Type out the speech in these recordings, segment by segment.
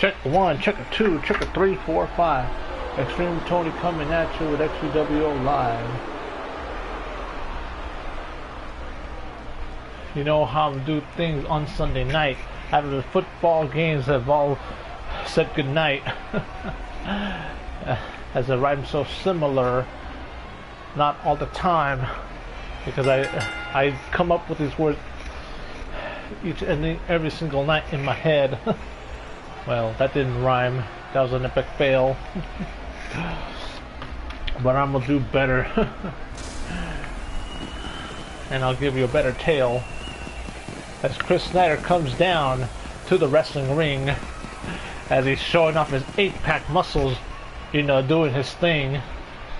Check one, check a two, check a three, four, five. XtremeTony coming at you with XGWL live. You know how to do things on Sunday night after the football games have all said goodnight. As the rhyme so similar, not all the time, because I come up with these words each and every single night in my head. Well, that didn't rhyme. That was an epic fail. But I'm gonna do better. And I'll give you a better tale. As Chris Snyder comes down to the wrestling ring, as he's showing off his 8-pack muscles, you know, doing his thing,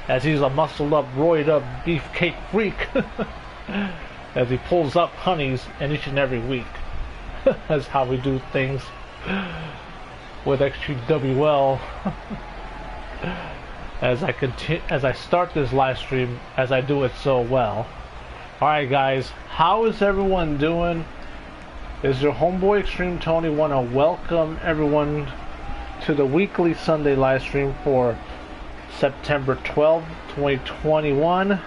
as he's a muscled up, roided up beefcake freak, as he pulls up honeys in each and every week. That's how we do things with XGWL. As I start this live stream, as I do it so well. Alright guys, how is everyone doing? Is your homeboy XtremeTony want to welcome everyone to the weekly Sunday live stream for September 12th, 2021.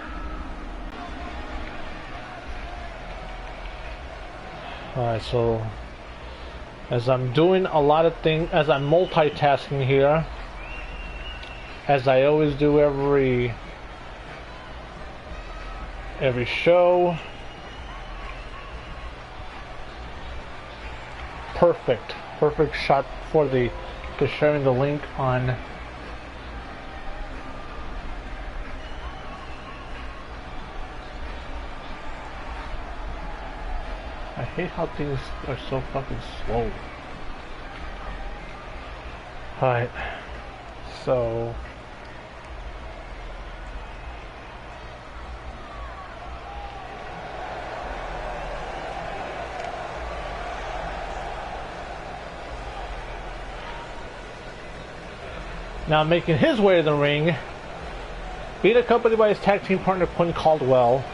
Alright, so as I'm doing a lot of things, as I'm multitasking here, as I always do every show. Perfect shot for sharing the link on I hate how things are so fucking slow. Alright, so now making his way to the ring, being accompanied by his tag team partner Quinn Caldwell.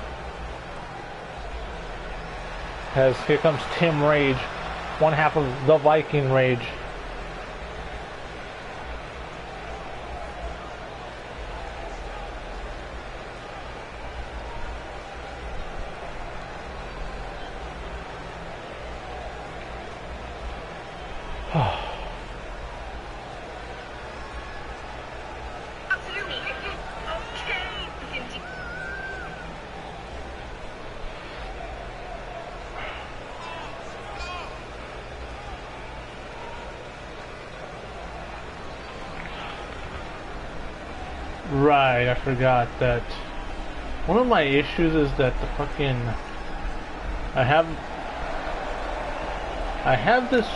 As here comes Tim Rage, one half of the Viking Rage. Right, I forgot that one of my issues is that the fucking I have this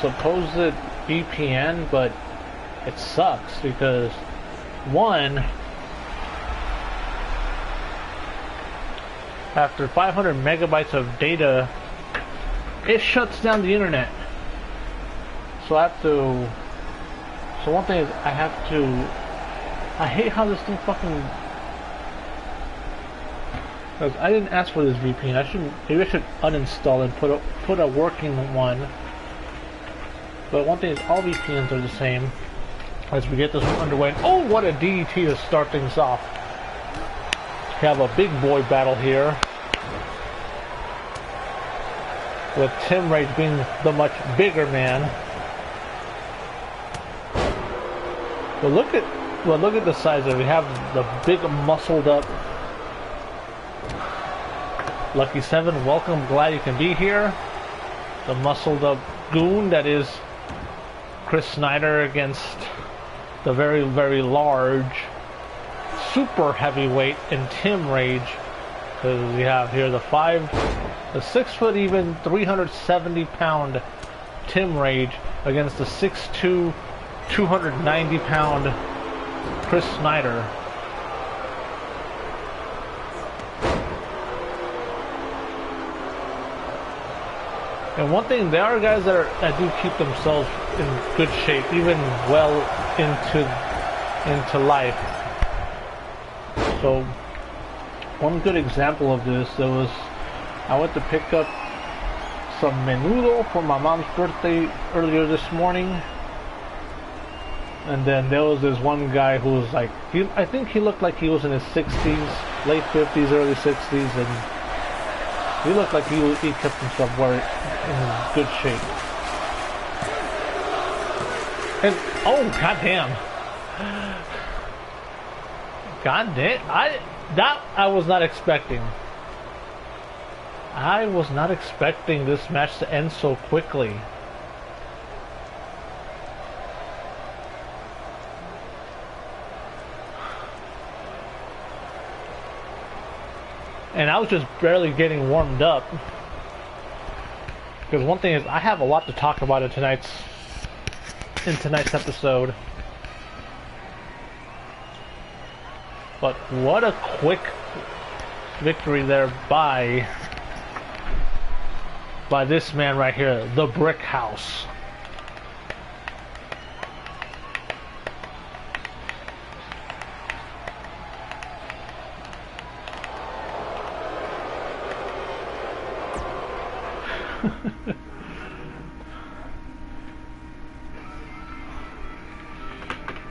supposed VPN, but it sucks because one, after 500 megabytes of data, it shuts down the internet. So I have to. So one thing is I hate how this thing fucking. Because I didn't ask for this VPN. Maybe I should uninstall and put a working one. But one thing is, all VPNs are the same. As we get this one underway. Oh, what a DDT to start things off. We have a big boy battle here, with Tim Rage being the much bigger man. But look at the size of it. We have the big muscled up Lucky 7, welcome, glad you can be here. The muscled up goon that is Chris Snyder against the very, very large super heavyweight in Tim Rage. Because we have here the 6 foot even 370 pound Tim Rage against the 6'2", 290 pound Chris Snyder. And one thing, there are guys that do keep themselves in good shape, even well into life. So, one good example of this, I went to pick up some menudo for my mom's birthday earlier this morning, And then there was this one guy who was like, I think he looked like he was in his 60s, late 50s, early 60s, and he looked like he kept himself very in good shape. And oh goddamn, I was not expecting. I was not expecting this match to end so quickly. And I was just barely getting warmed up. Because one thing is, I have a lot to talk about in tonight's episode. But what a quick victory there by this man right here, the Brick House.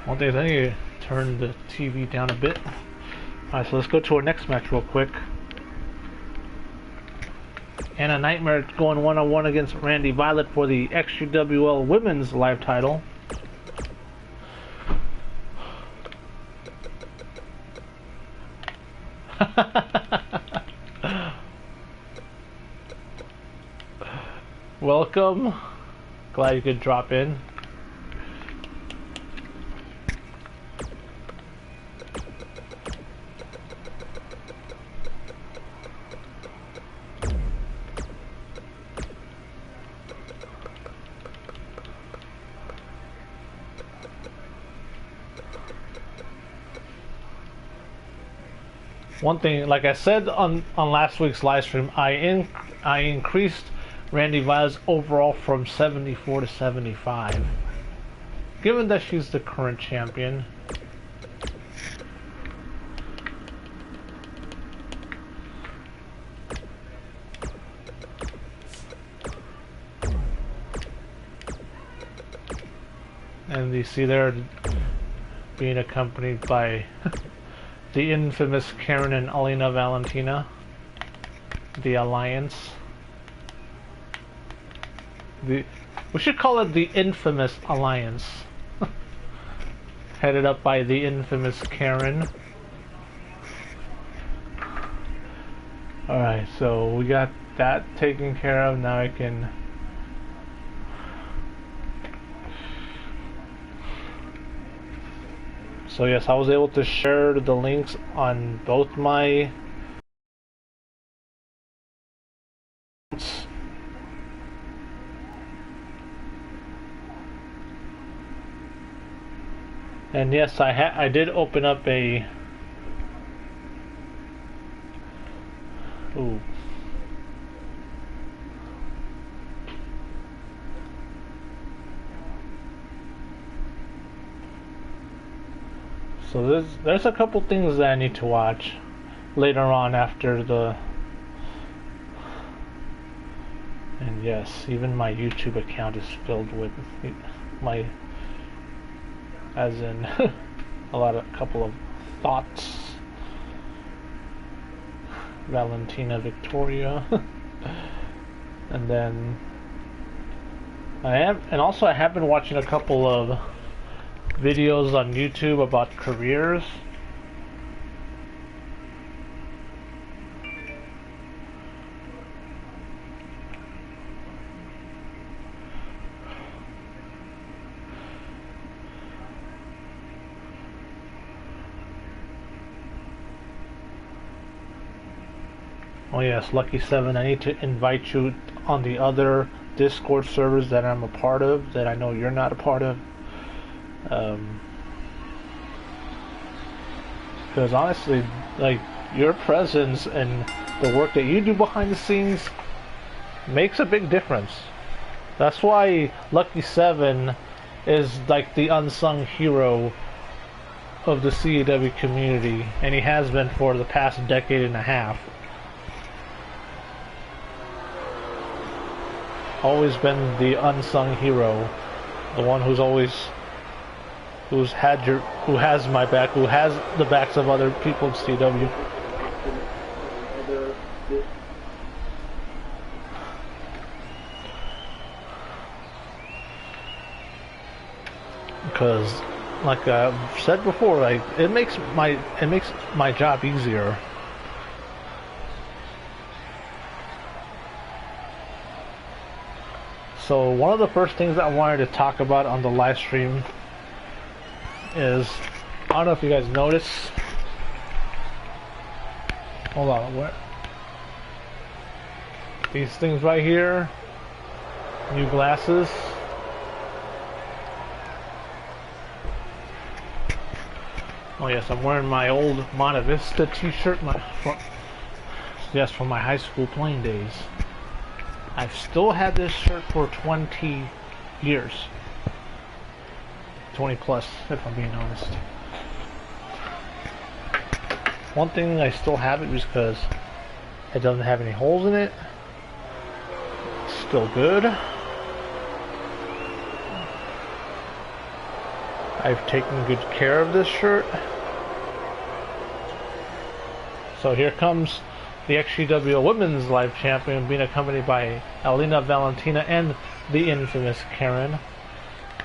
One thing is, I need to turn the TV down a bit. Alright, so let's go to our next match real quick. Anna Nightmare going one-on-one against Randy Violet for the XGWL Women's Live title. Welcome. Glad you could drop in. One thing, like I said on last week's live stream, I increased Randy Violet's overall from 74 to 75. Given that she's the current champion. And you see there being accompanied by the infamous Karen and Alina Valentina, the Alliance. We should call it the Infamous Alliance. Headed up by the infamous Karen. Alright, so we got that taken care of. Now I can... So yes, I was able to share the links on both my... And yes, I did open up a... Ooh. So there's a couple things that I need to watch later on after the... And yes, even my YouTube account is filled with my... As in a couple of thoughts. Valentina Victoria. And then I have been watching a couple of videos on YouTube about careers. Oh yes, Lucky 7, I need to invite you on the other Discord servers that I'm a part of, that I know you're not a part of. Because honestly, like, your presence and the work that you do behind the scenes makes a big difference. That's why Lucky 7 is like the unsung hero of the CAW community, and he has been for the past decade and a half. Always been the unsung hero, the one who's always who has my back, who has the backs of other people in CW. Because, like I've said before, like it makes my job easier. So one of the first things I wanted to talk about on the live stream is, I don't know if you guys notice. Hold on, what? These things right here, new glasses. Oh yes, I'm wearing my old Monta Vista t-shirt, yes, from my high school playing days. I've still had this shirt for 20 years. 20 plus, if I'm being honest. One thing I still have it is because it doesn't have any holes in it. It's still good. I've taken good care of this shirt. So here comes the XGWL Women's Live Champion, being accompanied by Alina Valentina and the infamous Karen.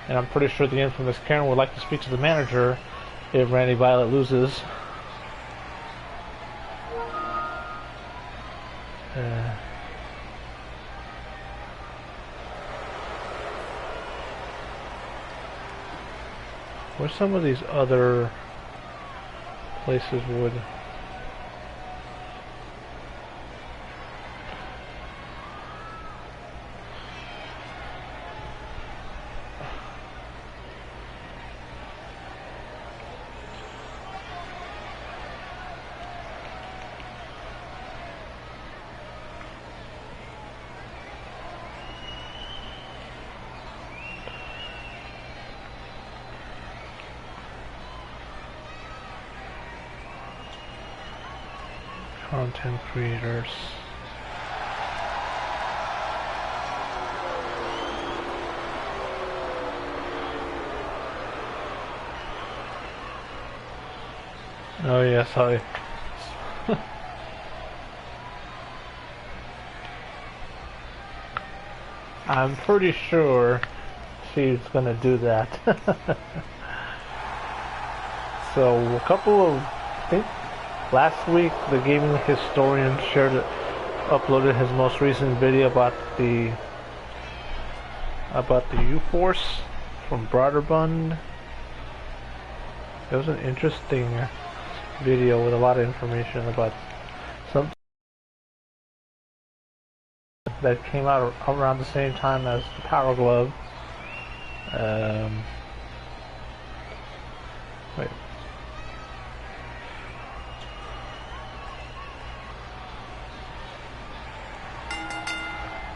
And I'm pretty sure the infamous Karen would like to speak to the manager if Randy Violet loses. Where's some of these other places would... content creators. Oh yes, I'm pretty sure she's gonna do that. So a couple of, I think last week the gaming historian uploaded his most recent video about the U-Force from Broderbund. It was an interesting video with a lot of information about something that came out around the same time as the Power Glove. Wait.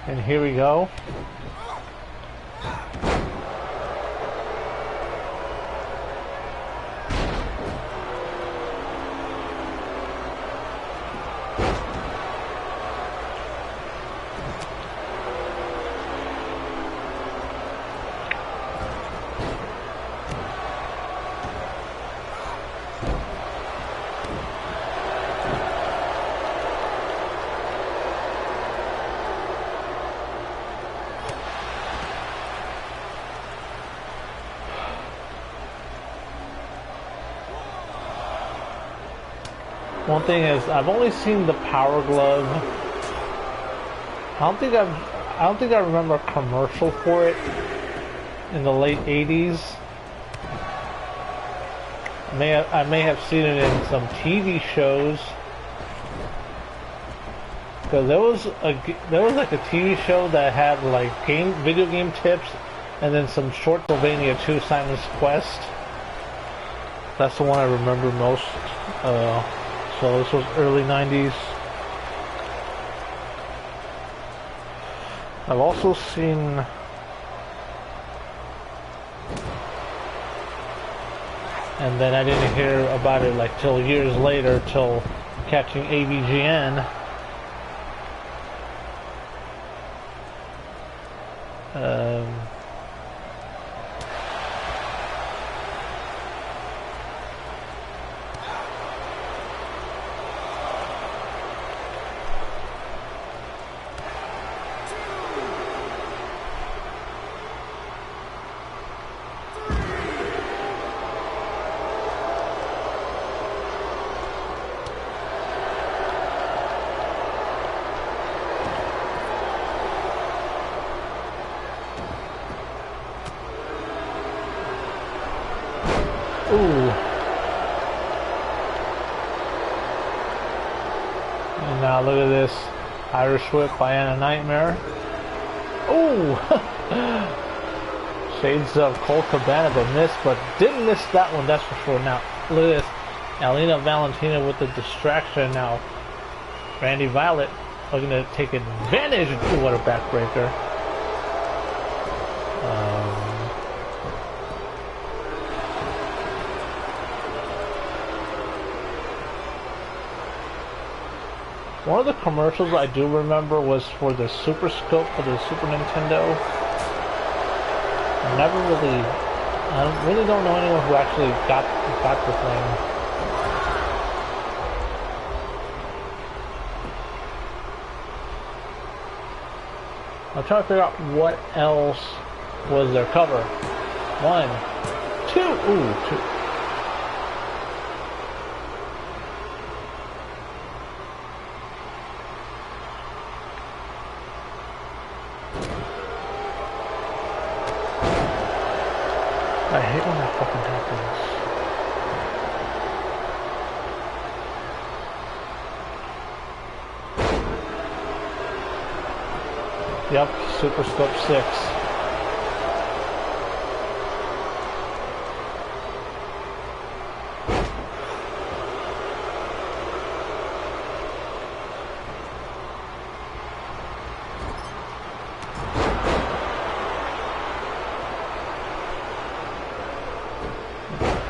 And here we go. One thing is, I've only seen the Power Glove. I don't think I remember a commercial for it in the late 80s. I may have seen it in some TV shows. Because there was like a TV show that had like video game tips, and then some short Sylvania 2 Simon's Quest. That's the one I remember most. So this was early 90s. I've also seen and then I didn't hear about it like till years later, till catching AVGN. Ooh. And now look at this Irish whip by Anna Nightmare. Ooh. Shades of Colt Cabana that missed, but didn't miss that one, that's for sure. Now look at this. Alina Valentina with the distraction. Now Randy Violet looking to take advantage. Ooh, what a backbreaker. One of the commercials I do remember was for the Super Scope for the Super Nintendo. I really don't know anyone who actually got the thing. I'm trying to figure out what else was their cover. 1, 2, ooh, 2. I hate when that fucking happens. Yep, Super Scope 6.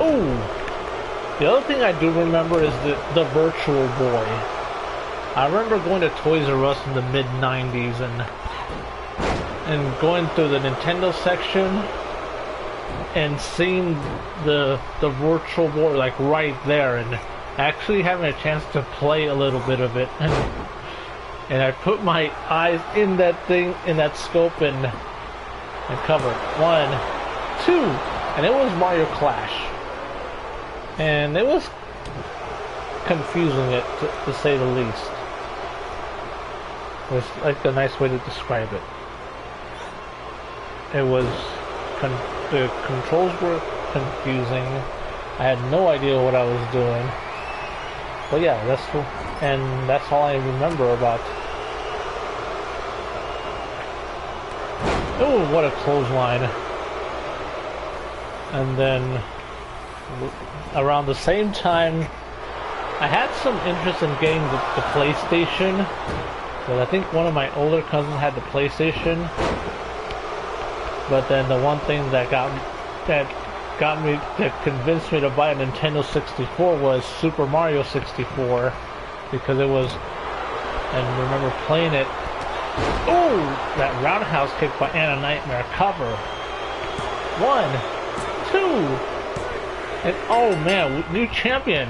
Ooh! The other thing I do remember is the Virtual Boy. I remember going to Toys R Us in the mid-90s and going through the Nintendo section and seeing the Virtual Boy like right there, and actually having a chance to play a little bit of it, and I put my eyes in that thing, in that scope, and cover 1, 2, and it was Mario Clash, and it was confusing it to say the least. It's like a nice way to describe it. It was the controls were confusing. I had no idea what I was doing. But yeah, that's all I remember about. Oh, what a clothesline! And then around the same time, I had some interest in getting the PlayStation. But I think one of my older cousins had the PlayStation. But then the one thing that convinced me to buy a Nintendo 64 was Super Mario 64, because it was, and remember playing it. Oh, that roundhouse kick by Anna Nightmare cover. 1, 2, and oh man, new champion,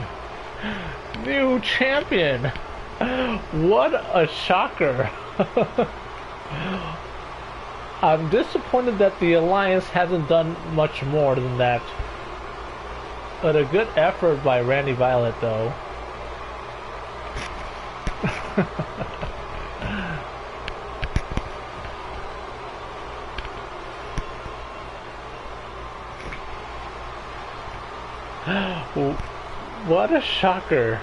new champion. What a shocker. I'm disappointed that the Alliance hasn't done much more than that. But a good effort by Randy Violet, though. What a shocker.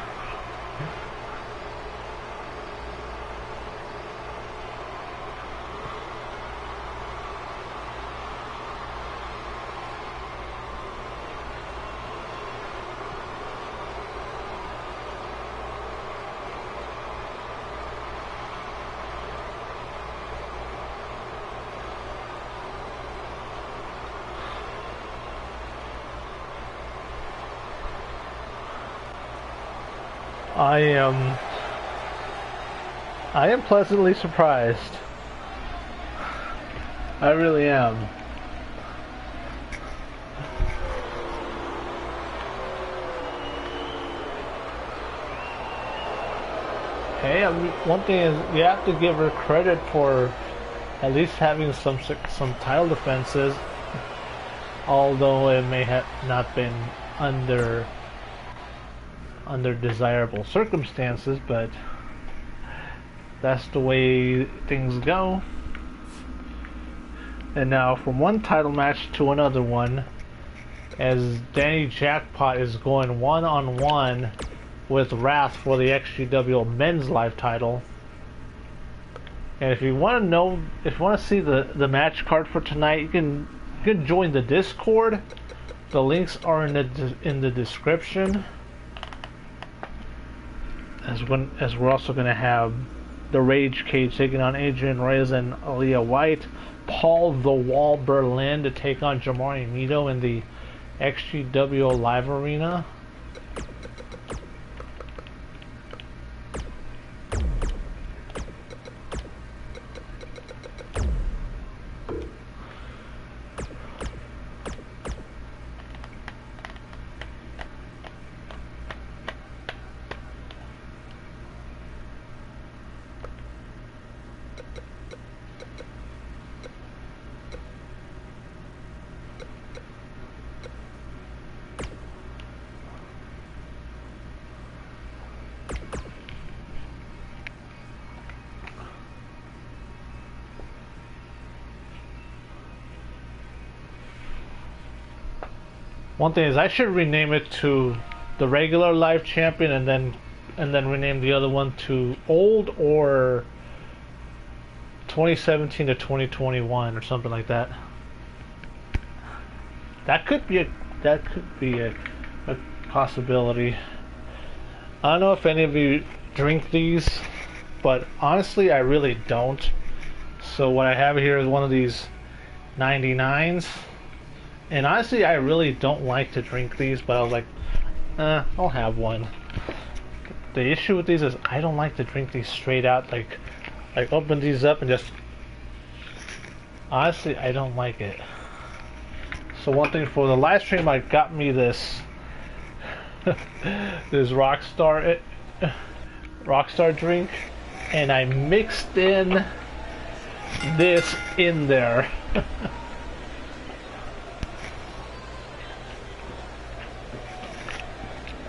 I am pleasantly surprised. I really am. Hey, one thing is, you have to give her credit for at least having some title defenses, although it may have not been under desirable circumstances, but that's the way things go. And now from one title match to another one, as Danny Jackpot is going one-on-one with Wrath for the XGWL men's live title. And if you want to know, if you want to see the match card for tonight, you can join the Discord. The links are in the description. As we're also going to have the Rage Cage taking on Adrian Reyes and Aaliyah White, Paul the Wall Berlin to take on Jamari Nito in the XGWL Live Arena. One thing is, I should rename it to the regular live champion, and then rename the other one to old or 2017 to 2021 or something like that. That could be a possibility. I don't know if any of you drink these, but honestly, I really don't. So what I have here is one of these 99s. And honestly, I really don't like to drink these, but I was like, I'll have one. The issue with these is I don't like to drink these straight out, like open these up and just... Honestly, I don't like it. So one thing for the live stream, I got me this this Rockstar drink, and I mixed in this in there.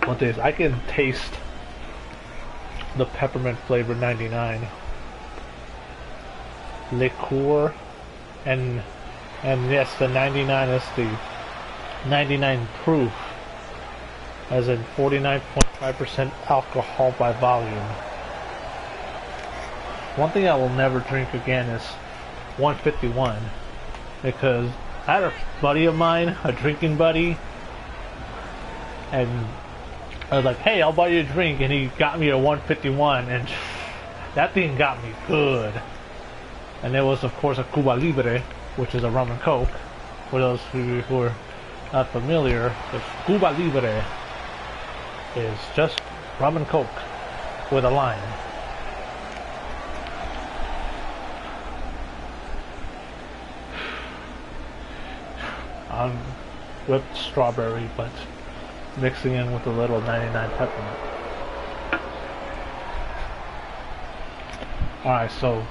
One thing is, I can taste the peppermint flavor 99 liqueur, and yes, the 99 is the 99 proof, as in 49.5% alcohol by volume. One thing I will never drink again is 151, because I had a buddy of mine, a drinking buddy, and I was like, hey, I'll buy you a drink, and he got me a 151, and that thing got me good. And there was, of course, a Cuba Libre, which is a rum and coke. For those who are not familiar, the Cuba Libre is just rum and coke with a lime. Whipped strawberry, but mixing in with a little 99 peppermint. Alright, so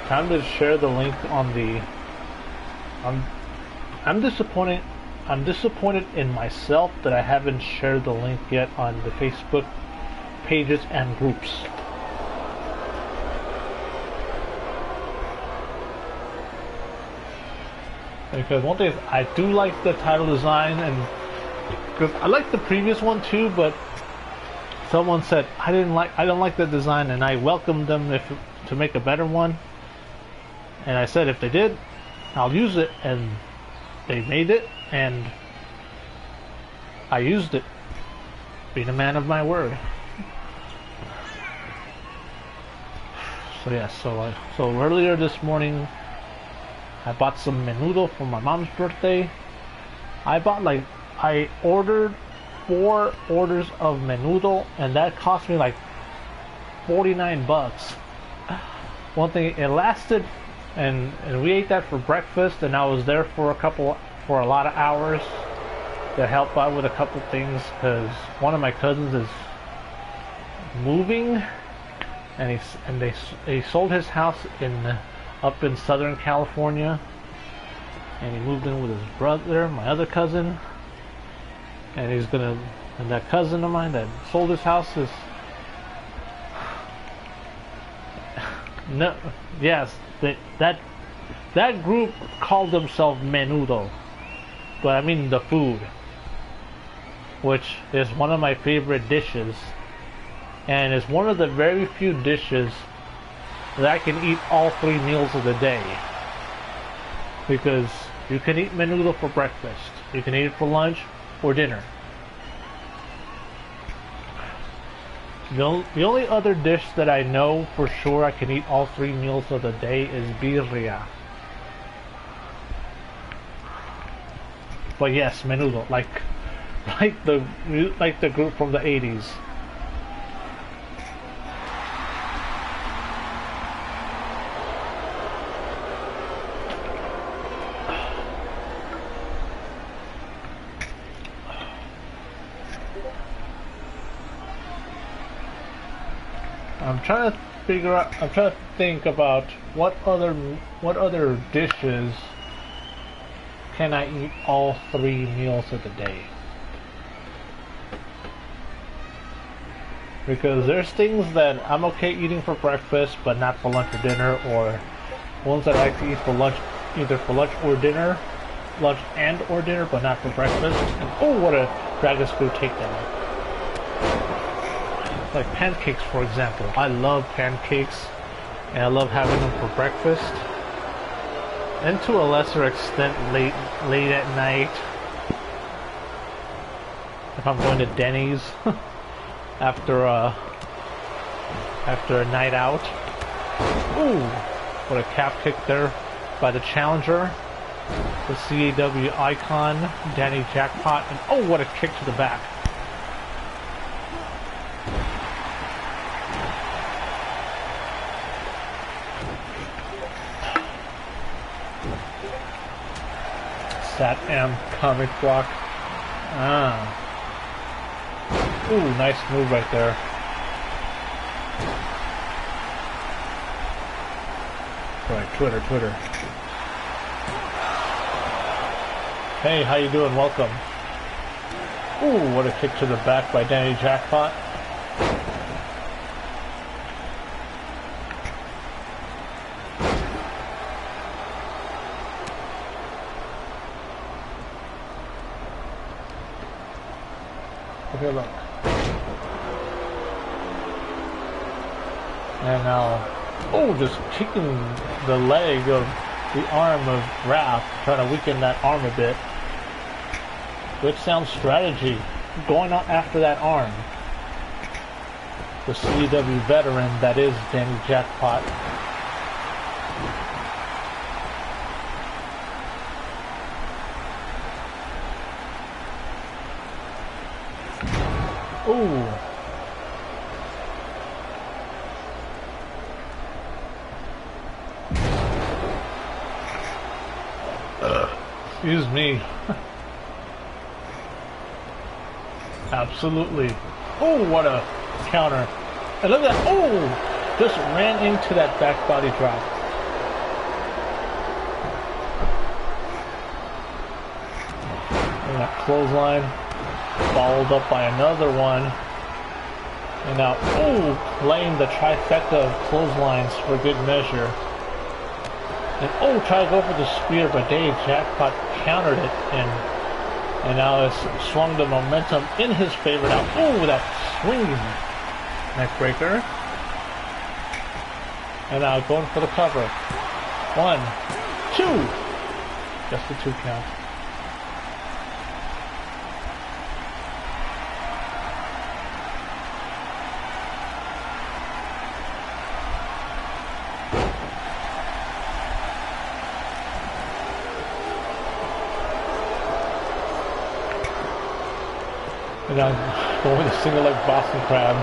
time to share the link on the... I'm disappointed in myself that I haven't shared the link yet on the Facebook pages and groups. Because one thing is, I do like the title design, and because I like the previous one too, but someone said I don't like the design, and I welcomed them to make a better one. And I said if they did, I'll use it, and they made it, and I used it, being a man of my word. So yeah, so earlier this morning, I bought some menudo for my mom's birthday. I ordered 4 orders of menudo, and that cost me like 49 bucks. One thing, it lasted, and we ate that for breakfast, and I was there for a lot of hours to help out with a couple things, because one of my cousins is moving, and he sold his house up in Southern California, and he moved in with his brother, my other cousin, and that cousin of mine that sold his house is no, yes, that group called themselves Menudo, but I mean the food, which is one of my favorite dishes, and is one of the very few dishes that I can eat all 3 meals of the day. Because you can eat menudo for breakfast, you can eat it for lunch or dinner. The only other dish that I know for sure I can eat all 3 meals of the day is birria. But yes, menudo, like the group from the 80s. I'm trying to think about what other dishes can I eat all 3 meals of the day. Because there's things that I'm okay eating for breakfast but not for lunch or dinner, or ones that I like to eat for lunch, either for lunch or dinner, lunch and or dinner, but not for breakfast. And oh, what a dragon screw takedown. Like pancakes, for example. I love pancakes, and I love having them for breakfast. And to a lesser extent, late at night, if I'm going to Denny's after a night out. Ooh, what a calf kick there by the challenger, the CAW icon, Danny Jackpot, and oh, what a kick to the back. Sat M comic block. Ah. Ooh, nice move right there. Right, Twitter. Hey, how you doing? Welcome. Ooh, what a kick to the back by Danny Jackpot. Okay, look. And now, oh, just kicking the leg of the arm of Raph, trying to weaken that arm a bit. Good sound strategy, going out after that arm. The CW veteran that is Danny Jackpot. Ooh. Excuse me. Absolutely. Oh, what a counter. And look at that. Oh, just ran into that back body drop. And that clothesline followed up by another one. And now, oh, playing the trifecta of clotheslines for good measure. And oh, try to go for the spear, but Dave Jackpot countered it, and now it's swung the momentum in his favor. Now, oh, that swinging neck breaker. And now going for the cover. 1, 2. Just a 2 count. And I'm going with a single leg Boston Crab.